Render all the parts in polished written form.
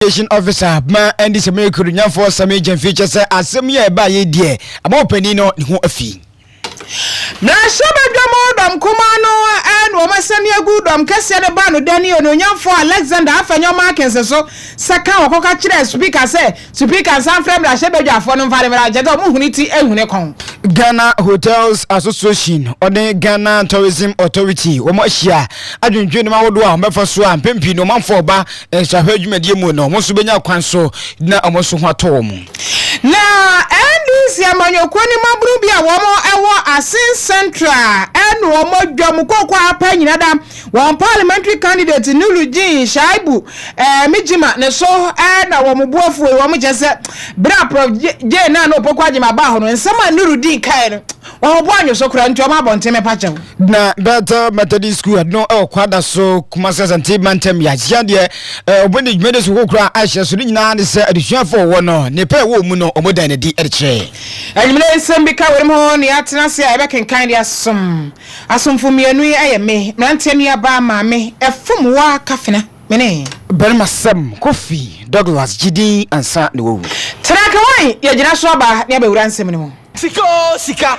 Officer ma and this American for some agent features as some year by a dear. I'm opening no fee. Na shaba dwamodom kumano and womasania gudom kese ne ba no dani ononyamfo Alexander afanyo markins so saka okoka kire speaker say speaker san frame da shaba dwafo no mfare mera jeda mu huniti ehune kon Ghana Hotels Association or the Ghana Tourism Authority womo ahia adwendwen ma wodo a mefa so a mpempi no manfo ba nhahwadwumade mu no mo so benya kwan so na omo so ho ato mu na NDC amanyokoni mabru bia womo ewo Asin Central and womo dwam kokwa apa nyina da won parliamentary candidate Nurudin Shaibu mijima ne so na womo buafu womo jese bra prof je na no pokwa jima ba ho no nsema Nurudin kai no womo boanyo so kura nti omo abonteme pacha na Better Methodist School no kwada so kumasa sante mantem ya de oboni dwumede so kokura ahye so nyina de se adesuafo wo no ne pe wo mu no omodan ne di erche anyimle nsembika weremo ne atena se ebe kenkan dia asomfo mienu ayeme mrante ni aba maame efum wa kafena mene Berma Sam Kofi Douglas Gidi ansa ne wo traka wan ye gina so aba ne abewura nsem ne mo Sika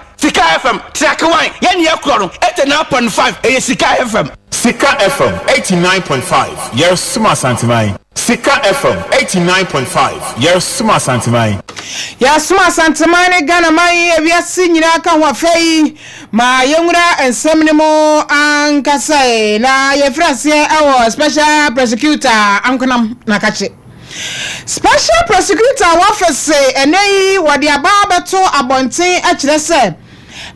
FM traka wan ye ne yakoro 89.5 Sika FM Sika FM 89.5 Yes Suma Santimai Sika FM 89.5 Yes Suma Santimai Ya Suma Santimai Ghana mai ewiase nyina ka ho afei ma yenwura ensem ne mo ankasa na ye frase awo special prosecutor ankonam nakache special prosecutor office enei wodi ababeto abonten akire se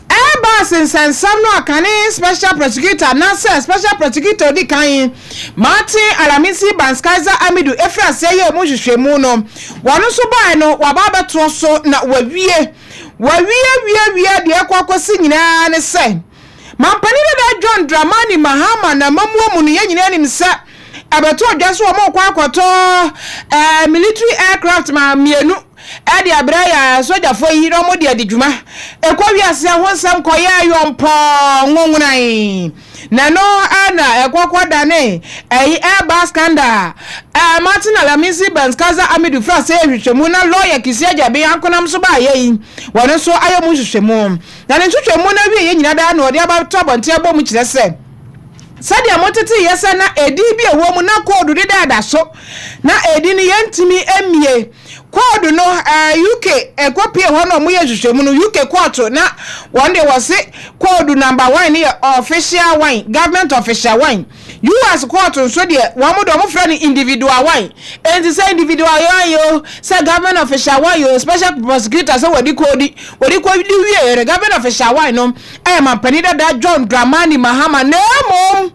Eba sinsensam no akane special prosecutor na se special prosecutor di kan Martin Alamisi Banskaza Amidu efrase ye mu hwehwemu no wono so bai no wababeto so na wawie de kwakosi nyina ne se mampani da John Dramani Mahama na mamuo mu no ye nyina nim se abeto odwaso mo kwakoto military aircraft ma mienu adi abraya soja fo yi no mo de adidwuma ekwa wiase ahonsam koye ayompo ngungunai na no ana ekwakwada ne Airbus skanda Martin Alamisi Banskaza Amidu frase ehwehwemu na lawyer kisia jabe ankonam so ba yi wono so ayomu hwehwemu na ne hwehwemu na wie ye nyina da na ode aba to abonte abom kire se sadi amotete yesa na edi bi ewo mu na code de da so na edi ni yentimi emie code no UK ekopie ho no mu ye hwehwemu no UK court na one day was code number 1 here official one government official one US court so de one mo do mo fra ni individual one and say individual yo say government official one yo special prosecutor so wodi kodi wie government official one no ma panida da John Dramani Mahama na mom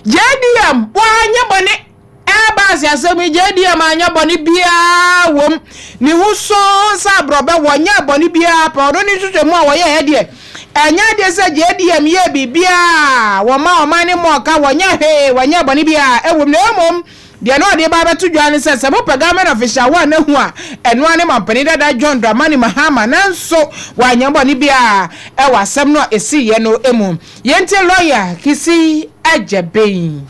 JDM wanya bone Abasi asemi JDM anya boni bia wom ni huso sa brobe wanya boni bia pa odo ni tutemu awoye hede anya de se JDM ye bibia woma ni mo ka wanya boni bia ewom na emom de no de ba beto dwane se se mopa government official wa na hu a eno ane mampani da John Dramani Mahama nanso wanya boni bia e wasem no esi ye no emom yente lawyer kisi ajabein.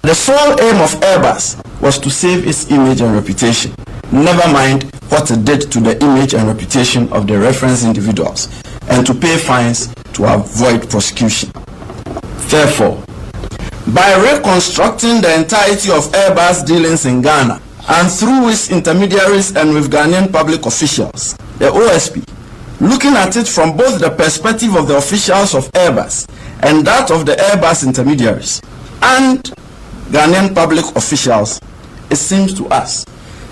The sole aim of Airbus was to save its image and reputation, never mind what it did to the image and reputation of the reference individuals, and to pay fines to avoid prosecution. Therefore, by reconstructing the entirety of Airbus dealings in Ghana and through its intermediaries and with Ghanaian public officials, the OSP, looking at it from both the perspective of the officials of Airbus and that of the Airbus intermediaries, and Ghanaian public officials, it seems to us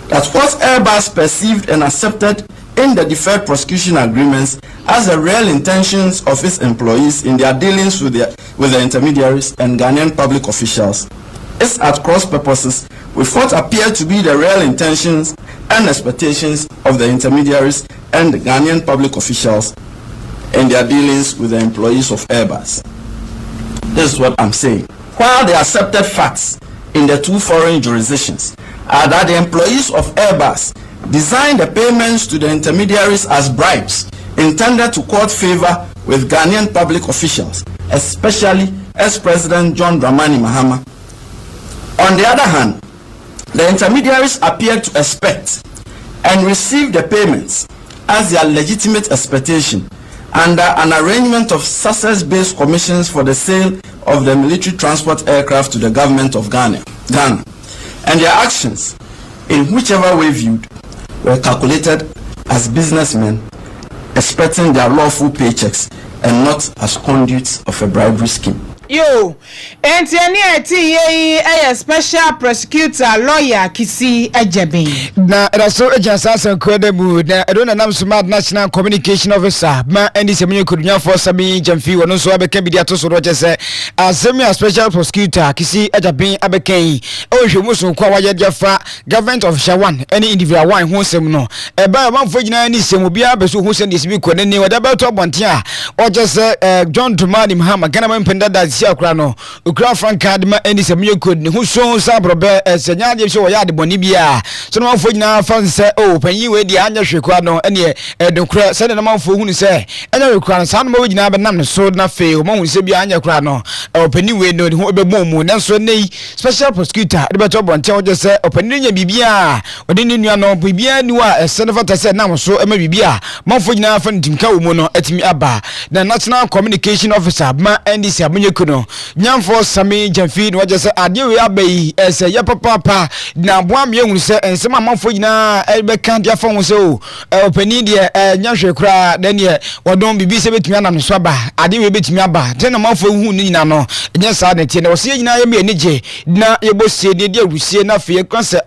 that what Airbus perceived and accepted in the deferred prosecution agreements as the real intentions of its employees in their dealings with the intermediaries and Ghanaian public officials is at cross purposes with what appear to be the real intentions and expectations of the intermediaries and the Ghanaian public officials in their dealings with the employees of Airbus. This is what I'm saying. While the accepted facts in the two foreign jurisdictions are that the employees of Airbus designed the payments to the intermediaries as bribes intended to court favor with Ghanaian public officials, especially ex-President John Dramani Mahama. On the other hand, The intermediaries appear to expect and receive the payments as their legitimate expectation under an arrangement of success-based commissions for the sale of the military transport aircraft to the government of Ghana. And their actions, in whichever way viewed, were calculated as businessmen expecting their lawful paychecks and not as conduits of a bribery scheme. Yo, and a special prosecutor lawyer Kisi Ejebe. Na so Alhassan Okogyeabour na Edona nam smart national communication officer ma eni semenye kodunya for sabi jamfi wono so abeka bidia to so roche se asemi special prosecutor Kisi Ejebe abeka o hwemu so kwa waye defa government official one any individual one ho sem no e ba manfo gina ni sem obi abeso ho sem desibi ko ne wada ba to bonte a o je se John Dramani Mahama Ghana mpenda da sia okra no okra franka de ma eni semenye kod ne ho so sa brobe senya de so wo ya de boni bia so no manfo gina fanse o panyi we di anya hwekwa no ene edokra se na manfo hunu se enya hwekwa no sa no ma gina be nam ne so na fe o ma hunu se bia anya kra no o panyi we no ho be bomu na so nei special prosecutor de be to bonte o je se o panyi nya bibia o de ne nua no bibia ni wa se no fata se nam so e ma bibia manfo gina fa ntimka wo mu no atimi aba na national communication officer ma NDC amunye kuno nyamfo sami jamfi no je se ade we abai se ye papa na boa me hunu se ensema manfo gina be kan dia fa ho se o opani de nya hwekura de ne wodon bibi se betumi anam so aba ade we betumi aba de na manfo hu ni nyina no nya sa na tie na wo se nyina ye me anije na ye bosie de de awusie na fe kan se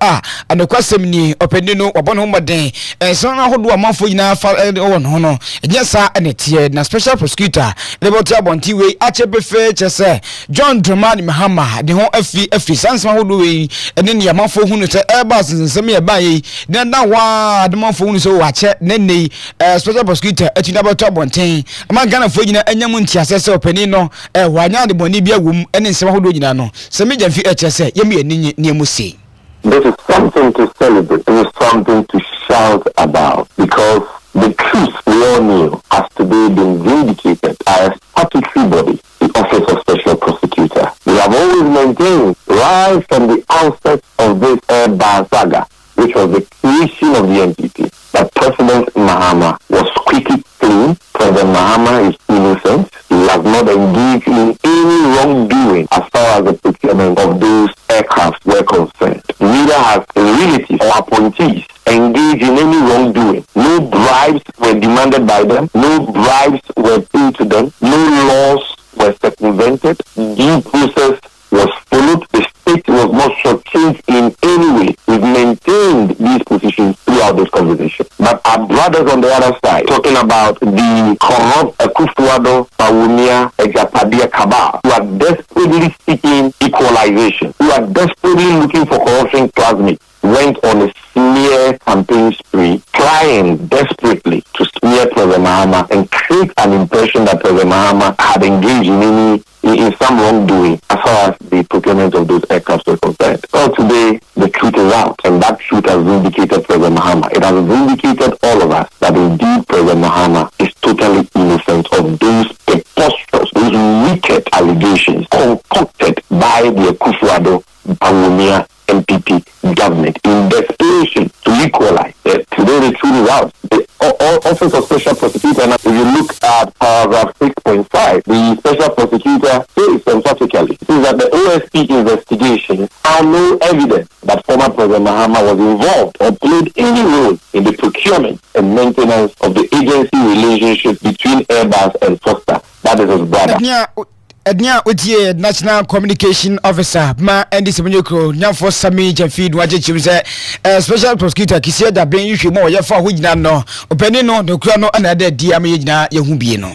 anokwasem ni opani no wabon ho moden enso na hodo manfo nyina fa wo no no nya sa na tie na special prosecutor leboti abonti we achebefe chese John Dramani Mahama de ho afi sansema hodo we ene ne manfo hu no te airbus nsem ye baye na wa de manfo hu no so wa che ne special prosecutor atina bato abonten ama Ghana fo nyina anyam ntiase se opani no wanya de boni bia wum ene nsem hodo nyina no se me jamfi echese ye me ani ne amusi. This is something to celebrate. It is something to shout about because the truth we all knew has today been vindicated as statutory body, the Office of Special Prosecutor. We have always maintained right from the outset of this Airbus saga, which was the creation of the NPP, that President Mahama was quickly clean. President Mahama is innocent. He has not engaged in any wrongdoing as far as the procurement of those aircraft were concerned. Neither has relatives or appointees engaged in any wrongdoing. No bribes were demanded by them. No bribes were paid to them. No laws were circumvented. Due process was followed. The state was not shortchanged in any way. We've maintained these positions throughout this conversation. But our brothers on the other side, talking about the corrupt Okogyeabour, Ejapadiya cabal, who are desperately seeking equalization, who are desperately looking for corruption plasmids, went on a smear campaign spree, trying desperately to smear President Mahama and create an impression that President Mahama had engaged in some wrongdoing as far as the procurement of those aircraft were concerned. Well, today, the truth is out, and that truth has vindicated President Mahama. It has vindicated all of us that indeed President Mahama is totally innocent of those preposterous, those wicked allegations concocted by the Okogyeabour NPP government in desperation to equalize. Today the truth is out. The Office of Special Prosecutor, if you look at paragraph 6.5, the Special Prosecutor says emphatically that the OSP investigation found no evidence that former President Mahama was involved or played any role in the procurement and maintenance of the agency relationship between Airbus and Foster. That is his brother. Ednia Utie National Communication Officer ma Andy Semenyoko nyamfo sami jamfi waje chimse special prosecutor Kisi da ben yihwe mo ye fa ho nyina no opani no dokura no ana da di am ye nyina ye hu bie no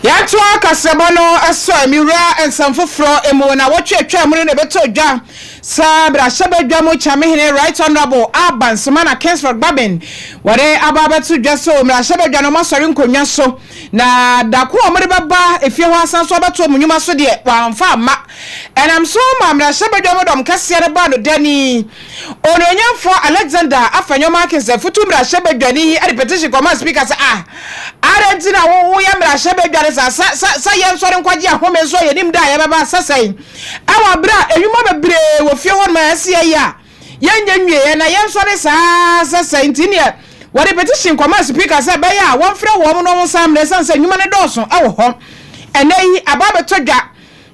ya to akasebo no aso amiwura ensamfofro emo na wotwetwa mu ne beto dwa sabra shabadwa mo chamehene right honorable Alhassan Semana Kingsford Babin wore ababeto dwa so mra shabadwa no masori nkonwa so na dako omre baba efie ho asan so abeto munyuma so de wamfa ma enam so mra shabadwa mo dom kase ne ba no dani ononyamfo Alexander afanyoma kese futu mra shabadwa ni repetition command speaker sa arentina wo ya mra shabadwa sa yen sori nkwaje ahome so yenim da ya baba sasai awa bra enwuma bebre wo fie ho ma asia ya Yen na yen sorry sa intinia. What a petition commerce speaker said by ya 1 friend woman on some lessons and human Dawson our home. And they about to get.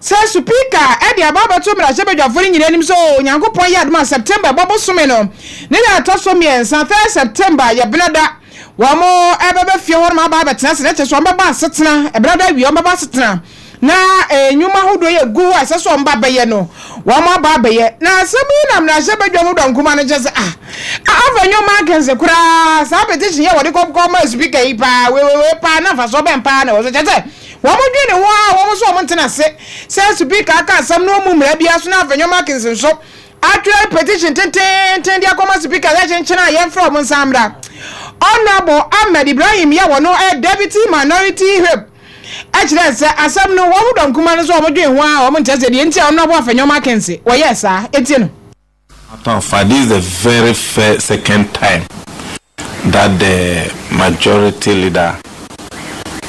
Says speaker Eddie Ababa to me a shepherd of foreign in so Yanko Poyad September Babo Sumeno. Nina Tosomian, San September, ya brother. One more ever few my Baba Tess, let us one Baba Satana, a brother we on Baba Satana. Na nyuma ho do ye gu aseso mba baye no wa ma ba baye na asemi na shepherd of don kuma no just ava nyoma kense kura sa petition ye wode kom speaker ipa we pa na fa so ben pa na wo so chete wo mo dwene wo so mo ntena se speaker aka asem no mu mra bia so na ava nyoma kense so actual petition ten dia come speaker ya chenchena ye from nsamra honorable Ahmed Ibrahim ya wono deputy minority whip actually say asem no wo don kuma no so wo dwen ho a wo ntese de ntia honorable afanyoma kense wo yes enti no for this is the very first second time that the majority leader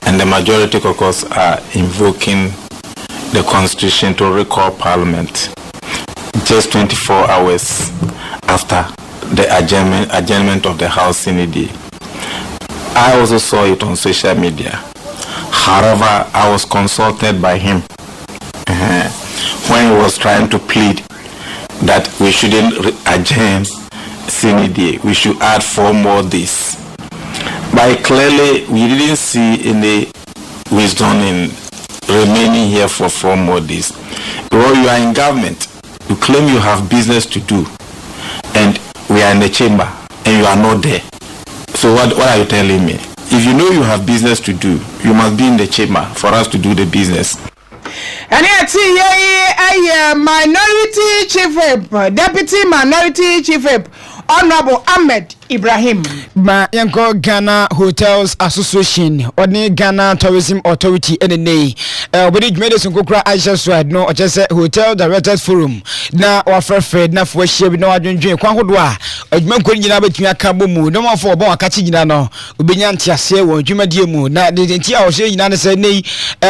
and the majority caucus are invoking the constitution to recall parliament just 24 hours after the adjournment of the House CND. I also saw it on social media. However, I was consulted by him when he was trying to plead that we shouldn't adjourn CND, we should add 4 more days. But clearly, we didn't see any wisdom in remaining here for 4 more days. Because you are in government, you claim you have business to do, and we are in the chamber, and you are not there. So what are you telling me? If you know you have business to do, you must be in the chamber for us to do the business. And here, minority chief whip, deputy minority chief whip, Honorable Ahmed Ibrahim. Ma yanko Ghana Hotels Association oni Ghana Tourism Authority NNA obedi dwumede sonkokura Aisha Swad no ochese Hotel Directors Forum na wafrefred na fo hye bi na wadwendwen kwan hodo a adwuma nkoni nyina betumi aka bomu no mafo obon akachi nyina no obenya ntiase wo dwumadie mu na de ntia a wo hye nyina ne se nei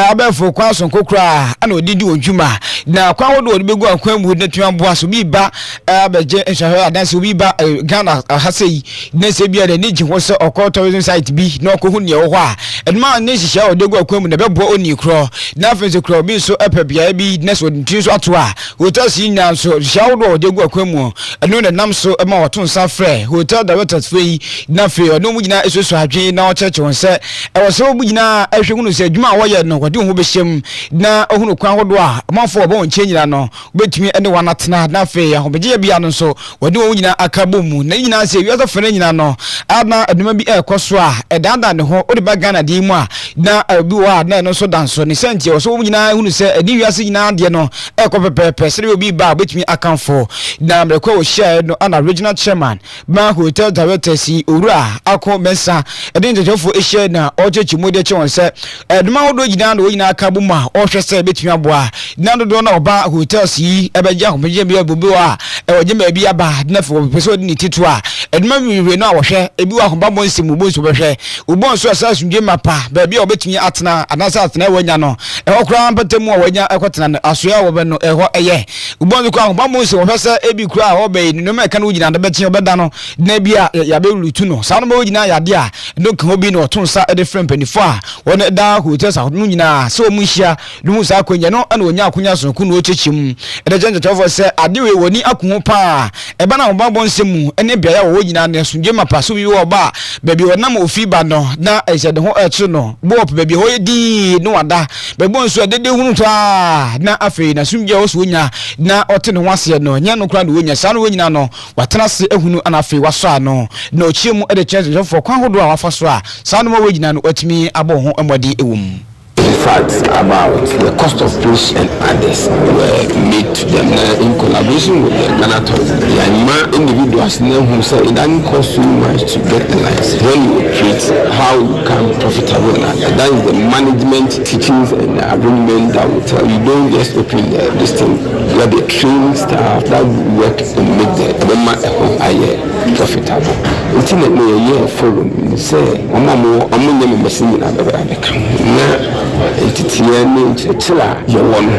abefo kwan sonkokura ana odidi wonjuma na kwan hodo odibegu akwan mu na tuma boa so bi ba abeje nhahwe adanse obi ba Ghana Alhassan nese bia de niji ho se tourism site bi na okohu ne wo ho a edma ne hihia odegu akwam na bebo oni kro na fense kro bi so epabia bi nese odinti so ato a hotel si nya so hihia wo odegu akwam eno na nam so ema woto nsa frɛ hotel directors frɛ na fe ono mu nyina esoso adwen na ocheche won se ewo se obu nyina ehwehunu se adwuma wo ye no wode ho behyem na ohunu kwan hodo a manfo obo nche nyina no betumi ene wanatena na fe ahobeje bia no so wode wo nyina akabomu na nyina se wiasa fere nyina no ana aduma bi ekoso a edanda ne ho odi ba Ghana di mu a na bi wa na no so danso ne senti o so wo nyina hunu se edi wiase nyina de no ekopepepe sere obi ba betumi akanfo na mrekwa wo share no ana regional chairman ma hotel directors owura akọ mensa edi njejofo ehye na ochechi mode che won se aduma wodo nyina no nyina akabu mu a ohwe se betumi aboa na dodo na oba hotels yi ebeje ahomeje bi obobi wa ewoje ma bi aba na fo peso ni titu a eduma wiwe no a wohwe ebi wa homba bonsi mu bonso behwe ubon so asasunje mapa ba bia obetumi atena anasa atena wanya no ehokura mpatemu a wanya ekotena asoya wo be no eho eye ubon ko homba bonsi wo hwese ebi kura a obe ni no meka no nyina betie obeda no na bia ya be lutu no sa no bo nyina yade a no kan obi no otonsa e different penifo a won da hotels a no nyina so mu hia no mu sa akonya no ana onya akonya so ku no ochechim e de jenje tofo se ade we woni akuho pa e ba na homba bonsi mu ene bia ya wo nyina ne sunje mapa so bi wo ba baby wonam ofi ba no na ehye de ho echi no bo baby ho di no wada baby nso dede hunu to na afei na sunje wo so wonya na ote ne ho ase no nya no kra no wonya sa no wonyina no watena se ehunu ana afei waso ano na ochiemu e de chance for kwan hodo a wafa so a sa no mo wonyina no atimi abo ho amodi ewum. Facts about the cost of fish and others were made to them in collaboration with the Ghana Tourism. The individuals know who say it doesn't cost so much to get the license. When you treat how you become profitable, and that is the management teachings and arrangement that will tell you. Don't just open this thing. You have the training staff that work to make the government a home. profitable. It's in a year for say, I'm machine in it's here, you want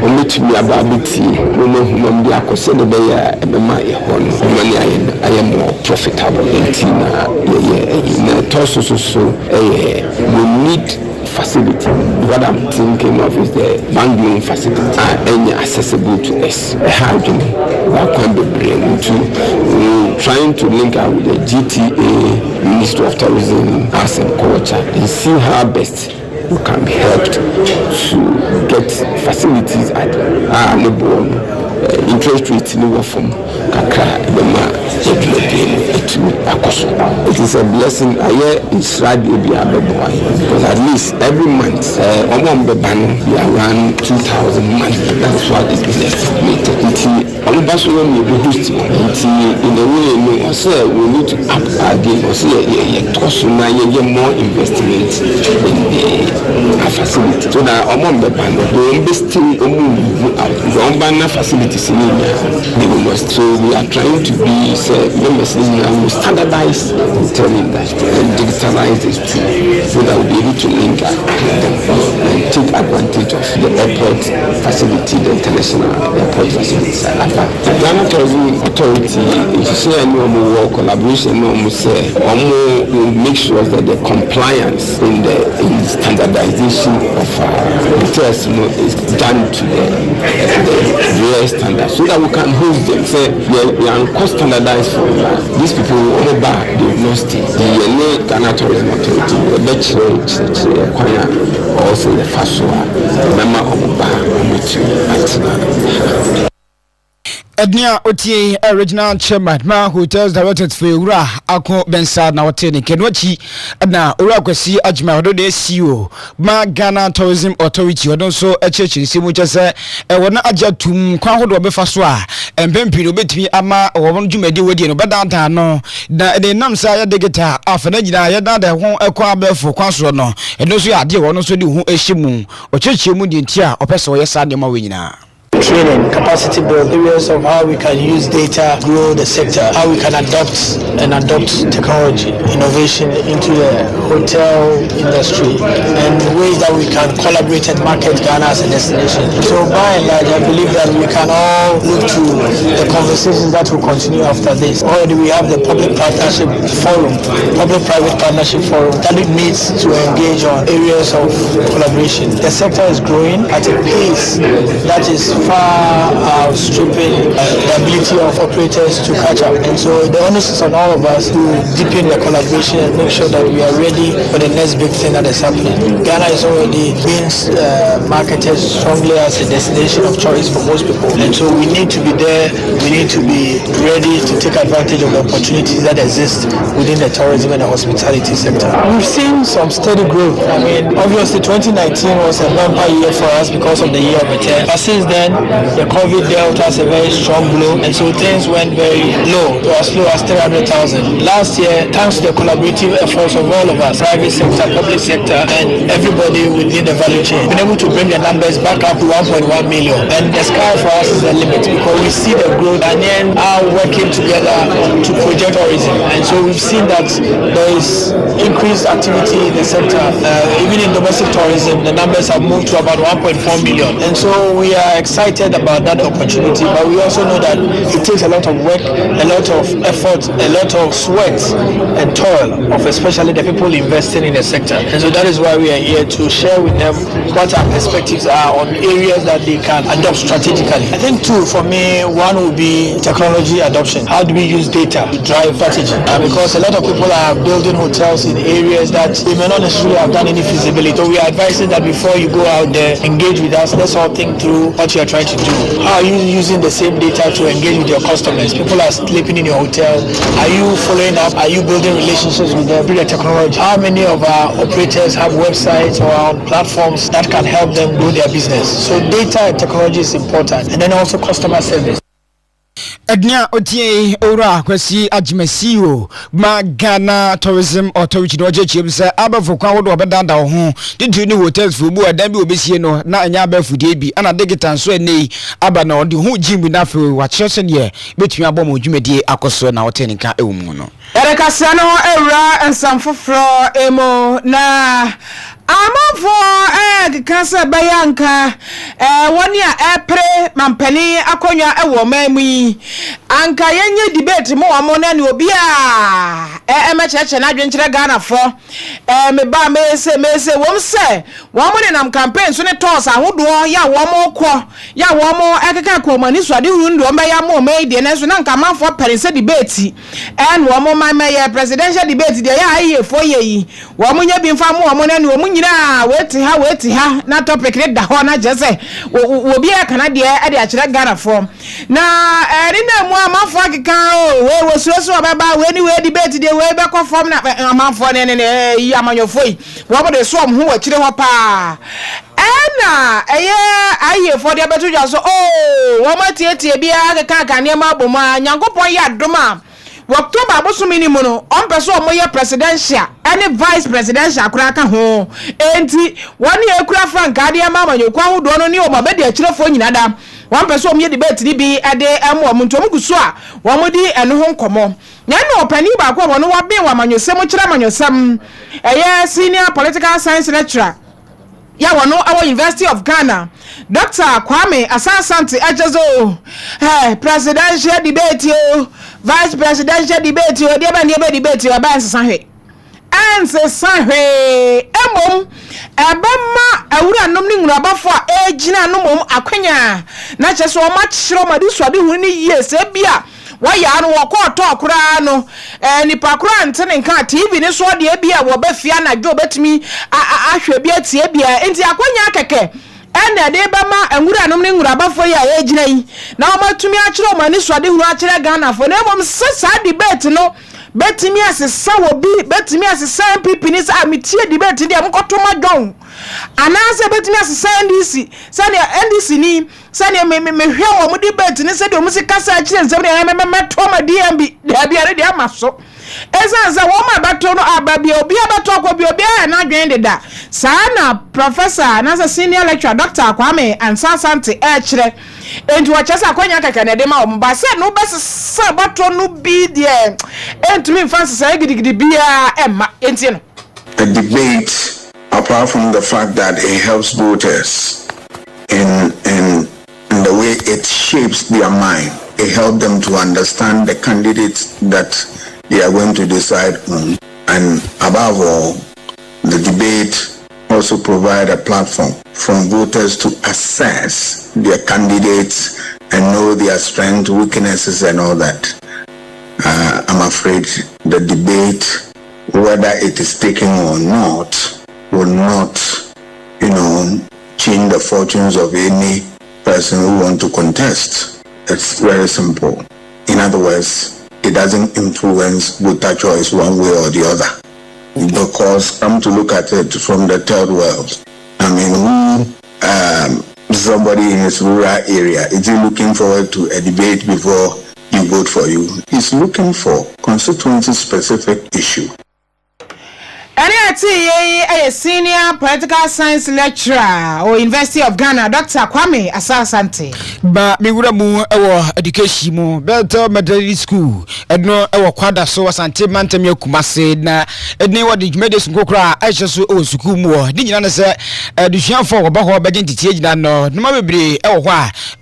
only to me about BT, no, I could say the day I am more profitable. We need facility. What I'm thinking of is the bank loan facility and accessible to us. Hygiene, what can be bring to trying to link up with the GTA, Ministry of Tourism, Arts and Culture, and see how best we can be helped to get facilities at our level. Interest rate in the form it is a blessing. I hear it's right because at least every month we are around 2,000 months. That's what is estimated. In the way we need to up our game or say more investment in the facility so that facility. So we are trying to be members standardize the hotel industry and digitalize this too, so that we'll be able to link up and take advantage of the airport facility, the international airport facilities. The Ghana Tourism Authority is saying more collaboration, will make sure that the compliance in the standardization of hotels is done to the real standards, so that we can host them. Say we are cost standardized for these people on the bar, they will not stay. The Ghana Tourism Authority, the church, also the Fasua, member of the bar, Ednia Otie, original chairman, Ma Hotels Directed for Ura, Ako Bensad, now Teni, Kenwachi, and now Urakwesi Ajma, Odo de CEO, Ma Ghana Tourism Authority, or also a church in Simuchase, and when Aja Tum, Kwaho Befaswa, and Bempino Betty Ama, or one Jumedi Wedi, but down no, the Namsa de guitar, after Yada, the one Aquabe for Quansono, and those who are dear, one also do who Eshimu, or Church Mudi Tia, or Peso Yasandi Mawina. Training, capacity build, areas of how we can use data, grow the sector, how we can adopt technology, innovation into the hotel industry, and ways that we can collaborate and market Ghana as a destination. So by and large, I believe that we can all look to the conversations that will continue after this. Already we have the public-private partnership forum that it needs to engage on areas of collaboration. The sector is growing at a pace that is far outstripping the ability of operators to catch up, and so the onus is on all of us to deepen the collaboration and make sure that we are ready for the next big thing that is happening. Ghana is already being marketed strongly as a destination of choice for most people, and so we need to be there. We need to be ready to take advantage of the opportunities that exist within the tourism and the hospitality sector. We've seen some steady growth. I mean, obviously 2019 was a bumper year for us because of the year of return, but since then the COVID dealt us a very strong blow, and so things went very low, to as low as 300,000. Last year, thanks to the collaborative efforts of all of us, private sector, public sector, and everybody within the value chain, been able to bring the numbers back up to 1.1 million. And the sky for us is the limit, because we see the growth and then are working together to project tourism. And so we've seen that there is increased activity in the sector. Even in domestic tourism, the numbers have moved to about 1.4 million. And so we are excited about that opportunity, but we also know that it takes a lot of work, a lot of effort, a lot of sweat and toil of especially the people investing in the sector. And so that is why we are here to share with them what our perspectives are on areas that they can adopt strategically. I think two, for me, one would be technology adoption. How do we use data to drive strategy? Because a lot of people are building hotels in areas that they may not necessarily have done any feasibility. So we are advising that before you go out there, engage with us. Let's all think through what you are trying to do. How are you using the same data to engage with your customers? People are sleeping in your hotel. Are you following up? Are you building relationships with them through the technology? How many of our operators have websites or platforms that can help them grow their business? So data and technology is important, and then also customer service. Ednia otie ora kwasi agimasi o ma Ghana Tourism Authority no je chebisa abafo kwa wodo obedanda wo ho didu ni hotels fu bu adan bi obesie no na anya abafudie bi ana digital so enei aba na odi ho jimbu na fe wa chese ne betumi abom odwumedie akoso na wote nika ewum no erekasa no ewra ensamfofro emo na amafo kasa bayanka woni a epre mampani akonwa ewo mamui anka yenye debate mo wamo na ni obi a mecheche na adwenkyere Ghana fo me ba mese wom se wamo ne nam campaign so ne toss ahodo ya womo kwo ya womo ekeka ko mani so ade hundu o ya mo de na so na nka amafo perinse debate en womo mamaye presidential debate de ya aye fo yeyi womo nya bi mfa mo womo na ni womo nyina weti ha na topic ne da ho na jese obi e kana de ade akire Ghana fo na eri na mu amafo akeka we suresu obaba we ni we debate de we be ko form na amafo ne yi amanyofo yi wo bo de so om ho akire ho pa ena eye aye for de betu ja so wo matietie bia akeka ka ne ma boma nyankopon ya doma October abosumi ni mu no on person mo ye presidential any vice presidential akura ka ho enti woni ekura frank ade ama manyokwa ho do no ni o ma be de akirefo nyina da one person mo ye debate ni bi ade amo mo ntom guso a wo mo di eno ho nkomo na no opani ba ko no wa be wa manyosem kira manyosem eye senior political science lecturer ya wono our University of Ghana Dr. Kwame Asante Ajezo presidential debate yo vice presidential debate yo de ba ne be debate yo ba nsesanhwe emom ebema awura nom ni nwura bafo a ejina no mom akwanya na cheso o ma kyiro ma di so ade hu ni yes ebia waya no wokoto akura no nipa kura ntene nka TV ni so de ebia wo ba fia na dwo betimi ahwe bia tie bia enti akwanya keke ene de ba ma anwura nom ni nwura bafo ya ejina yi na o matumi akyiro ma ni so ade hu akyire Ghana fo na emom sesa debate no betimi asesa wobi betimi asesa MPP ni sa mitie debate de amkoto madon anase betimi asesa NDC sane NDC ni sane me hwe wo mu debate ni se de omusi kasa akire nsem de meto ma DMB de bia de amaso ezanza wo ma bato no ababia obi abato ko bi obi na dwen de da sana professor anase senior lecturer Dr. Kwame Asante ekire enti wachasa akwanya kaka na de ma o ba se no besa bato no bi de entumi fancy say gidigidi bia emma enti no the debate apart from the fact that it helps voters in the way it shapes their mind, it helps them to understand the candidates that they are going to decide on, and above all, the debate also provide a platform for voters to assess their candidates and know their strengths, weaknesses and all that. I'm afraid the debate, whether it is taken or not, will not, change the fortunes of any person who wants to contest. It's very simple. In other words, it doesn't influence voter choice one way or the other. Because come to look at it from the third world, somebody in his rural area, is he looking forward to a debate before you vote for you? He's looking for constituency-specific issue. A senior political science lecturer or University of Ghana, Dr. Kwame Asante. Ba miwura mu ewo education mu better medical school edno ewo kwada so Asante mantem yakumase na edne wodi dwumede sunkokra aisha so o school mu di nyina na se edusuafo oba ho ba gentitie gina no noma bebre ewo ho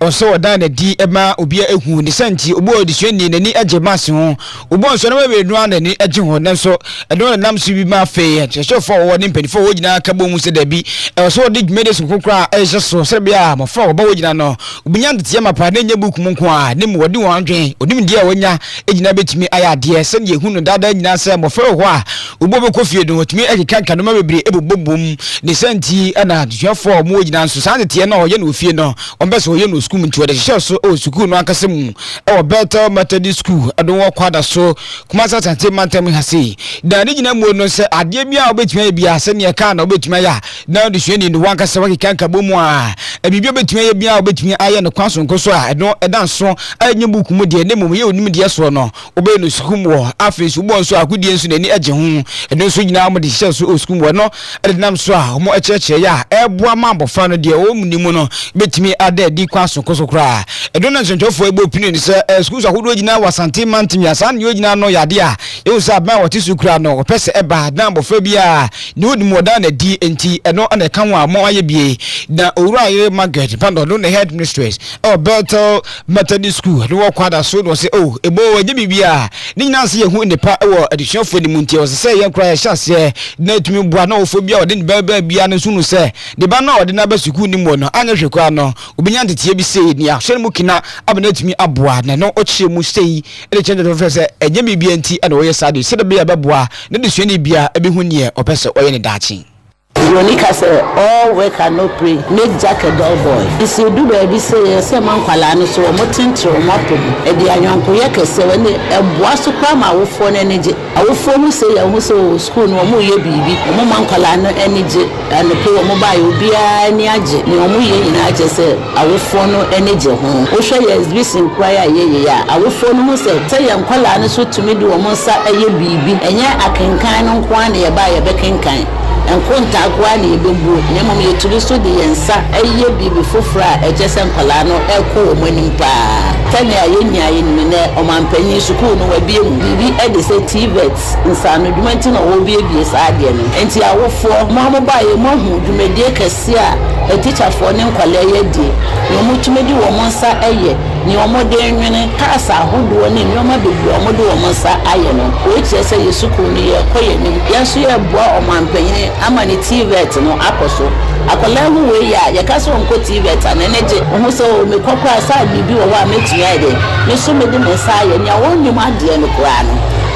a so odan na di ema obi ehu ni santi obo edusuani nani age mase ho obo nso na bebre no anani age ho nanso edno nam su bi ma fe chefo wo ni mpanifo wo gina ka bomu se da bi so di dwumede sunkokra aisha so se bia mo fa oba wo gina no obunya ntetie mapa na nya buku mu nko a ne mu wodi wan dwen odim dia wonya egina betimi aya de se ne ehunu dada nyina se mo fa ho a obo be kofie do otimi ekeka no ma bebre ebobobom ne santi ana duafo mo gina nso sa ntetie na oye na ofie no ombe so oye no school nti wode hye so o school no akasem e better methodist school adon wo kwada so kuma sa Asante mantem hase da ne gina mu no se ade ye bia obetuma bia se ne ka na obetuma ya na de hwe ni wan kasa waki kan ka bomu a bibia obetuma ye bia obetuma aye ne kwaso nkoso a no edanso anye buku mu de ne mum ye onim de so no obe no sukum wo afesu bo nso akodie nso nani agye ho eno so nyina mo de hye so sukum wo no edinam so a mo echeche ya eboa mambofa no de o munimu no betumi ade di kwaso nkoso kra edona nchofo ebo opinion se schools ahodo nyina wasante mantimi asan yo nyina no yade a e wo sa ba wote su kra no opese eba na bofa bia ni odimu oda na di enti eno ana ka ho a mo aye bie na owura ye Margaret Pando no head mistress Bethel Methodist School no kwada so no say ebo anye bibia ni nyina se ye hu nipa wo adisuafo ni muntie wo se ye kra ye hyase na tumi bua na ofo bia ode ni baba bia no sunu se de ba na ode na ba suku ni mo no anya hwekwa no obinya ntetie bi sei ni ahwe mu kina abana tumi aboa na no ochie mu sei ele change do fe se anye bibia nti ana wo ye sade se de bia beboa na de suani bia ebehu nie opese oye ne dachi Yonika say all work and no pray make Jack a dull boy. If you do baby say man kwala no so mo tintro mo pom e di anyanko ye kese we ne eboa so kwa ma wofo no enije awofo mu say ya mu so school no mo ye bibi mo man kwala no enije and pe mo ba ye obia ni age ni mo ye nyina age say awofo no enije ho wo hwe ye exhibition kwa ya ye ya awofo no mu say ya kwala no so tumi di wo mo sa eye bibi enye akenkan no kwa na ye ba ye bekenkan enkonta kwa na ebebu ne mom ye tuli so de yensa eye bibi fofra ejese nkwala no ekwo omanim pa tani ayenya aye ni ne omampanyi sukuu no wabie mu bibi ede se TVET nsa no dwumanti na wo bie sa de no enti awofo mo ba ye mo hu dwumadie kese a teacher for ne nkwala ye di no mutumedi wo monsa eye ni omode nwene kasa ahodo ne nyoma bebi omode wo monsa aye no o chese ye sukuu ni ye koye ni yeso ye boa omampanyi amani TVET no akoso akola hu we ya kaso onko TVET aneneje ohu so me kokwa sa bibi wo wa metu ya de me so me de me sa ye nya wonnyum ade no kura no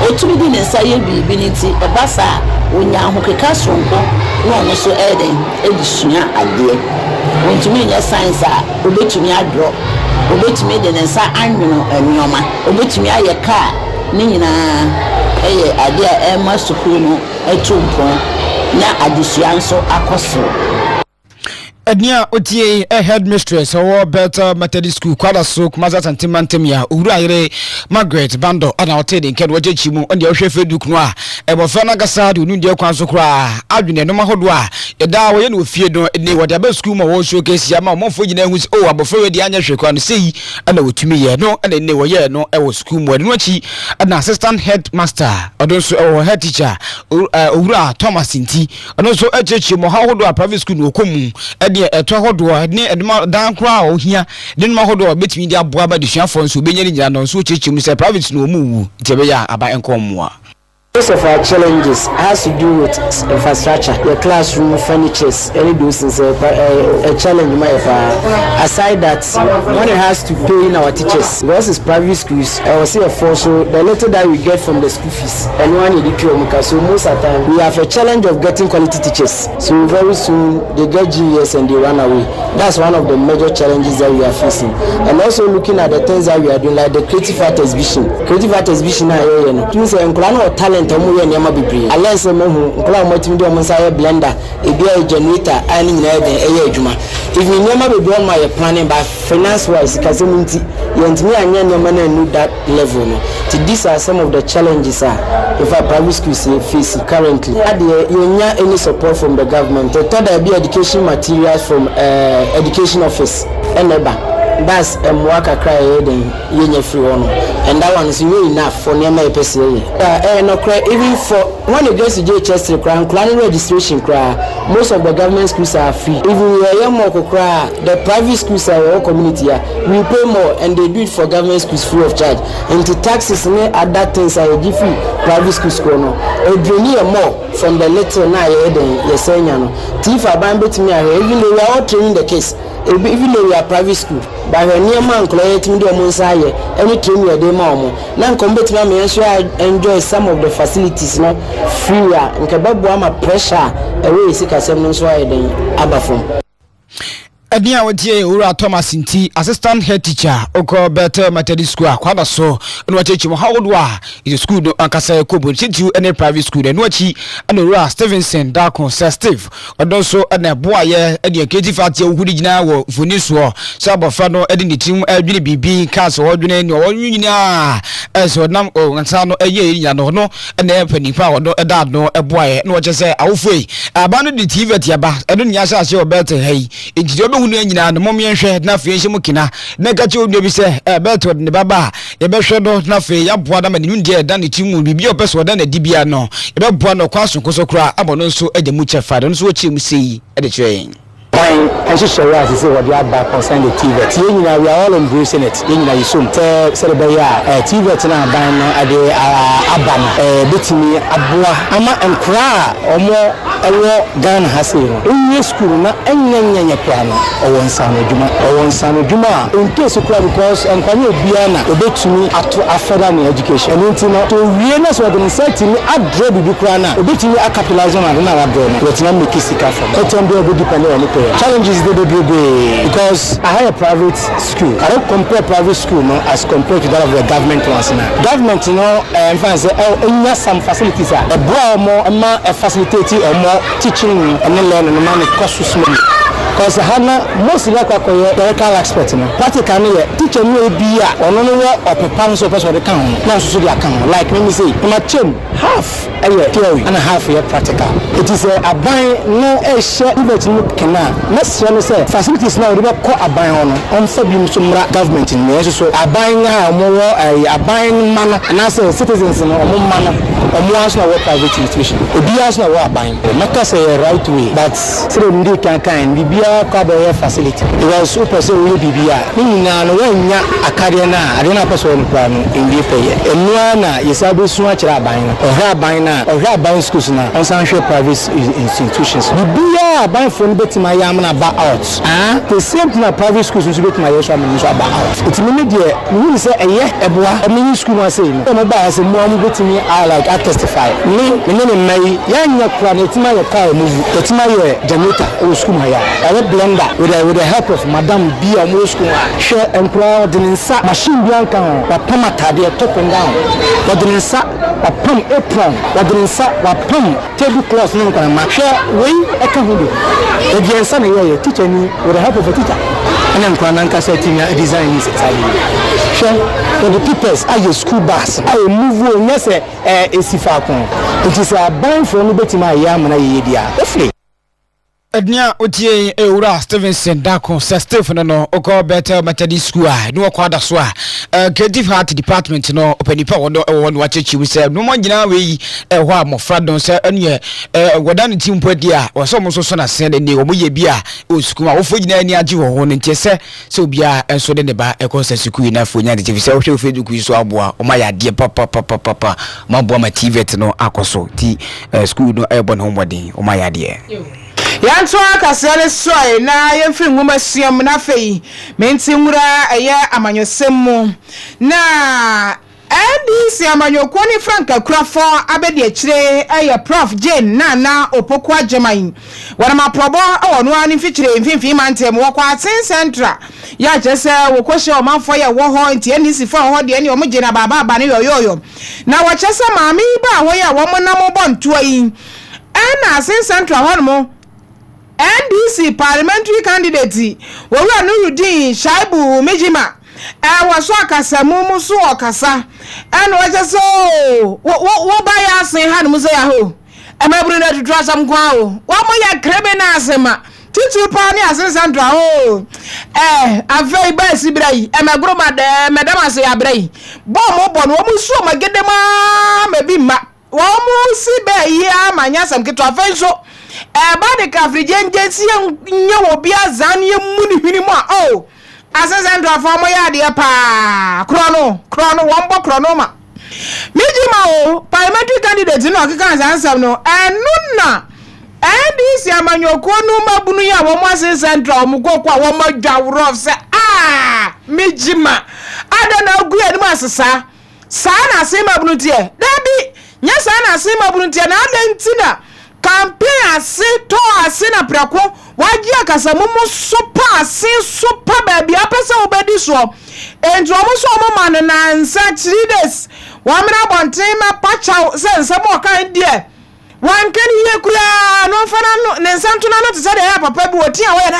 otumi di ne sa ye bibi ni ti ebasa onya ho kekaso onko no no so eden edisua ade ontumi nya science a obetumi adro obetumi de ne sa anwono anyoma obetumi aye ka ni nyina eye ade a ema sukuu no etumpon na adisua nso akoso Ednia otie headmistress or Bethel Methodist School kwada so kumaza tantimantem ya owura yire Margaret Bando ana otede nke do jechimu onde ohwe feduku no a ebofa na gasa de unu de kwan so kra adwene no mahodo a yeda wo ye no ofie do ne wode aba school ma wo showcase ya ma monfo gina hu abofra we de anya hwekwa no sei ana wotumi ye no ana ne wo ye no ewo school mo de no achi ana assistant headmaster odon so ewo head teacher owura Thomas Nti odon so echechimu hahodo a private school no komu de eto hodo ne edma dan kra ohia de no hodo betimi de aboa ba de suafo nso benyani nyina no so chechim se private no mu tebe ya aba enkomo. Most of our challenges has to do with infrastructure, your classroom, furnitures, any those things. A challenge, aside that, one has to pay in our teachers. Because it's private schools, I will say a force. So the little that we get from the school fees, and one so most of the time we have a challenge of getting quality teachers. So very soon they get GES and they run away. That's one of the major challenges that we are facing. And also looking at the things that we are doing, like the creative art exhibition. Creative art exhibition, talent. Omuye nyama bibiri alense mehu nkla motimi de omonsa blender ebia generator ani nyina de eye adwuma if nyama bibiri on my planning by finance wise kaseminti yentimi anya nyama na nu that level no. These are some of the challenges if our private schools face currently. You need any support from the government. The third be education materials from education office and that's mwaka cry then yenye free one and that one is really enough for near my person no cry even for when you go to JHS cry plan registration cry most of the government schools are free even we more cry the private schools are all community we pay more and they do it for government schools free of charge and the taxes and other things are different private schools no e more from the little na you saying no if I ban bet me even though we are all training the case even though we are private school but when near man collect me do monsaye any train your day mom now come bet me enjoy some of the facilities no free and kebabu ama pressure away sick asem no so then abafom Adia wotie ura Thomas Nti assistant head teacher oko better Methodist school kwada so no wachechi mo hawodwa is school no ankasa ko bon chitu any private school no wachi anora Stevenson Dakon Sir Steve odonso na boaye e de keji fatia ohudi gina wo funiso sabofa no e de ni tim adwene bibi cars wodwene ni wonyina eso nam nsa no eye nya no no na e panipa wodo e da no e boaye no wachese awofoi abano de TV tiaba e do nya sha o better hey enti hunu anyina no momyenhwe na fe nhye mukina na gache odua bi se beto ne baba ye behwe do na fe ya boa da manim die da ne timu bibi opeso da na dibia no ye be boa no kwaso kosokura abono nso agya mu chefa do nso ochi mu sei e de chwe and she share as say what you have back concern the TVET. We are all embracing it. You soon celebrate TVET na ban no ade abana betimi aboa ama enkra omo ewo Ghana hase no. Enye school na enyenye plan owo nsano djuma in case because enkwanye obia na obetumi ato afeda na education. Enti no to wie na so dem set ni adre bibi kra na obetumi capitalize on na adre no. Wetina make sika from. Etem be go depend on it. Challenges they because I have a private school. I don't compare private school no as compared to that of the government ones now. Government in fact say some facilities are a more facilitating or more teaching and learning and money cost money. Because Hana most likely clerical expert practical teacher no be or no or prepare so person the count now so the account like me say my chain half a year theory and half a year practical. It is a buy no a share even cannot necessarily say facilities now we call a buy on sabim sumra government in me so a buying more a buying man and as citizens no man or more as no private institution obi as no buying make say right way but say we can Kabe facility. It was super so we bibia. Nina no wanya akaria na arena person plan in the pay. Enuana yesabu suwa chira baina. Ohra baina schools na onsanhwe private institutions. Bibia ban from betima yam na ba out. The same thing na private schools nso betima yesha me nso ba out. It mean dey we say eye eboa. Many school na say no. No ba say mo am betimi like I testify. Me mai yanya kra na etima ye car move. Etima ye generator o school ma ya. Blender with the help of Madam B and Moscow share and proud the machine bianca or pamata they top and down but the insa or pump apron but the insa or pump tablecloth no can share way I can hold it the son here teacher me with the help of a teacher and then Kwananka setting a design is share for the peoples are your school bus I move on yes a sifakon it is a band for nobody my yam na yedia definitely Ednia otie ewura Stevenson Dakon Sir Stephen no oko better Methodist school no kwada so creative art department no opanipa wodo no wachechi we say no mo nyina we ho amofra don say ene woda ne team podi a wo so mo so na sen ne wo ye bia o school a wo fo nyina ani age wo ho ne ntese se obia enso de ne ba e ko sa school na fo nya de se wo hwe Facebook so aboa o ma ya de papa ma boa ma TVET no akoso ti school no e bon homodin o ma ya de Yanto akasele soe na yemfiri nguma siam na fei menti nwura eye amanyosem mu na NDC amanyokoni Franka Krafo abedi akire eye Prof Jane na opokwa Germany wana maprobo awonu ani fichire mfimfi mantem wokwa Aten Central ya jese wokoshe omanfo ye wo ho nti NDC fo ho de ani omje na baba ne yoyoyo na wachese maami ba ho ya wo na mo bonto yi na Aten Central hono NDC parliamentary candidate Wura Nurudin Shaibu Mejima waso akasa mumu so okasa eno waje so wo ba ya asen ha no so ya ho emaburu na tutu asam kwa o wo mo ya krebe na asema titu pa ni Aten Central o avei ba sibrai emaburu madam ase ya brai bo mo bo no mo so magedema mabi ma wo mo sibe ya manya sam keto afenso ba de kafrijenje si nya wo bia zan ye muni hwini mo o Aten Central for mo ya de pa krono wombo krono ma Mejima o parliamentary candidate no akeka ansam no enuna NDC amanyoko no mabunu ya wo mo Aten Central mo kokwa wo mo dawro se Mejima ada na ogu eni mo asesa sa na asem mabunu tie dabi nya sa na asem mabunu tie na ada ntina campaign ase to ase na prako wajia kasa mumu super baby apesa obedi so ento omo so omo man na nsa 3 days wa mena bonten ma pacha sense mo kan die wan kan ye kura no fana no ne nsanto na no te se de ya papa bi oti a we na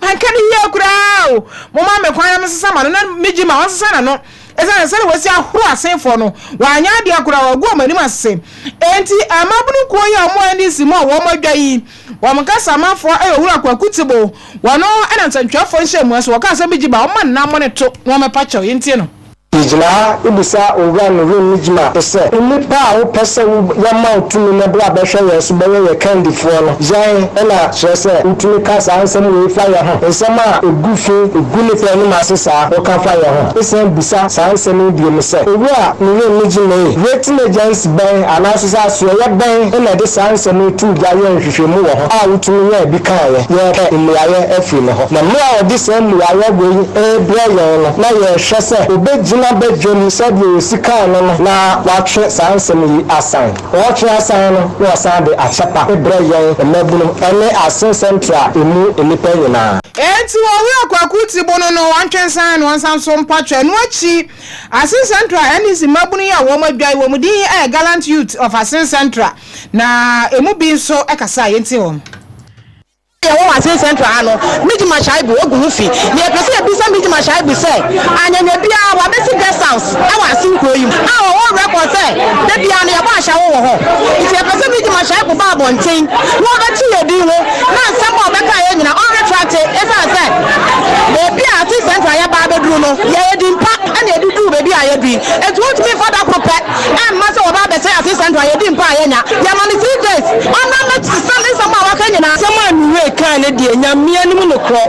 man kan ye kura o mo ma me kwan me sesa ma no na meji ma won sesa na no esa se we si ahoro asenfo no wa anya de akura wa go mani ase enti amabunu ko ya mo ani si mo wo modwayi wa mka samafo wura kwakutibo wano ana ntantwafo nhemu aso waka asa meji ba o man na mo ne to wo me pacho yenti no Ijina ibisa owura no room nijima ese nipa wo pese yama otumi na bra be hwe yeso be ye candy fo no jan na chese utumi kasa ansem we fire ho nsema eguni fe ni masesa o ka fire ho ese bisa sansem die me se owura no room nijima rating agency ben anasesa so ye ben na de sansem tu ja ye nhwehwemu wo ho a utumi ye bi kan ye mmuaye afi me ho na mmuaye de sem mmuaye go bra ye no na ye hwese obejina bedroom said you sika no na watwe sansem yi asan watwe asan no na asan de achapa ebreye emabunu ene asen central emu enipa nyina enti wo wi akwakuti bono no wantwen san no sanso mpatwe no achi asen central ene si mabunu ya wo madwai wo mudi gallant youth of asen central na emu bi nso ekasa yenti wo wo asen central no miji mashaibu ogun fi ni e pese e bisa miji mashaibu say anyanya bia wa besi guest house e wa asin koyim wo record say de bia no ya ba sha wo ho iti e pese miji mashaibu ba bonten no ba ti ye di wo na nsamba obeka ye nyina on retract e fa say e bia asen central ya ba bedru no ye di mpa na ye dudu be bia ye bi e to me for that proper and ma say wo ba be say asen central ye di mpa ye nya ya ma ni 3 days on na me stand sama wa ka nyina sama nuwe kan ne die nyamia ni mu no kro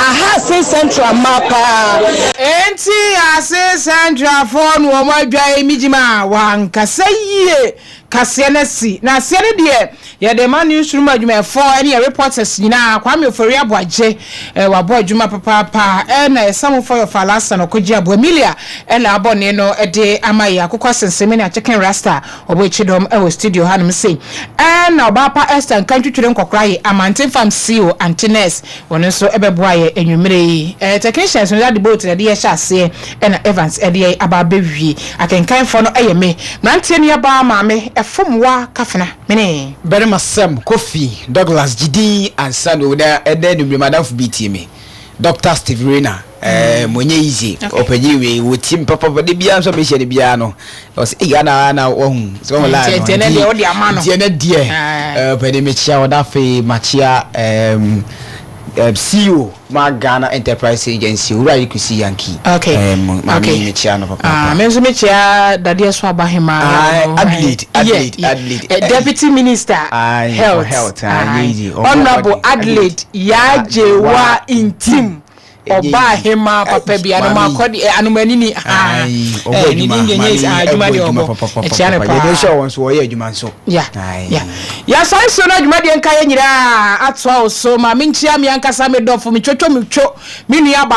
Alhassan central mapa enti ase central phone wo madwa emijima wankasa yie kase na si na ase ne die ye de man newsroom adwuma fo ene reporters nyina kwame ofori aboaje wa bo adwuma papa na esam for your Alhassan Okogyeabour Emilia na abone no de amaye akokwa senseme na chicken rasta obo chidom e studio hanum sei na obapa Esther kantwetwere nkokrai amante fam CEO Antines wono so ebeboa ye enwumere yi technicians no that the boat na de ye hyase na Evans de ababewie akenkan fo no eyeme mrantie ne aba maame efomwa kafena mene very masem Kofi Douglas Gidi and San oda ede no madam fu BTM Dr. Steve Rena monye easy opejiwe wotim papa de bia so be hye de bia no o se na ohun so la no tie ne odi amano tie ne die opede mechia oda fe machia CEO Ghana Enterprise Agency ura ikusi Yankee okay mechia no papa menzo mechia dade so abahema Adelaide Deputy Minister Health Honorable Adelaide Yajewa Intim Oba hema papa bia no makodi anumani ni ni ngenye adwuma de obo echiane pa ye show won so ye adwuma so ya sai so na adwuma de nka ye nyira atwa so ma menchia me ankasa me dofo me twotwo me nua ba